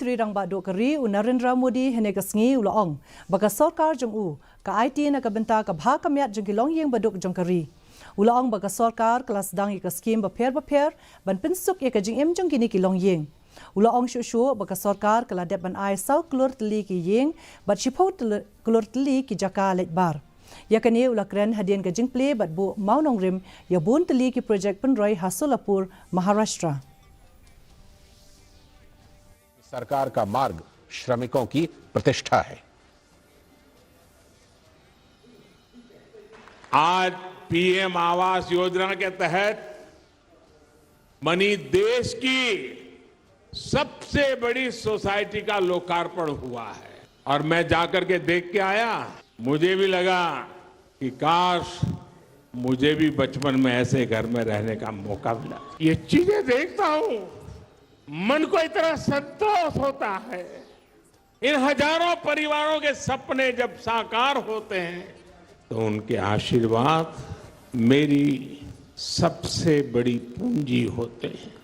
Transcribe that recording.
Trirang Bado Kari Narendra Modi Henegasngi Ulaong Baka Sorkar Jong U Ka IT na kabenta ka bha kamyat jong kilong yeng baduk jong kari Ulaong baka Sorkar kelas dang ika skim baper ban pinsuk ika jing em jong kini kilong yeng Ulaong shu baka Sorkar kala dep ban ai sau klur teli ki yeng bat shipot klur teli ki jaka letbar yakani ulakren hadian ka jing play bat bu maunong rim ya bun teli ki project penroi Hasolapur Maharashtra सरकार का मार्ग श्रमिकों की प्रतिष्ठा है। आज PM Awas Yojana के तहत बनी देश की सबसे बड़ी सोसाइटी का लोकार्पण हुआ है और मैं जाकर के देख के आया। मुझे भी लगा कि काश मुझे भी बचपन में ऐसे घर में रहने का मौका मिला। ये चीजें देखता हूं, मन को इतना संतोष होता है। इन हजारों परिवारों के सपने जब साकार होते हैं तो उनके आशीर्वाद मेरी सबसे बड़ी पूंजी होते हैं।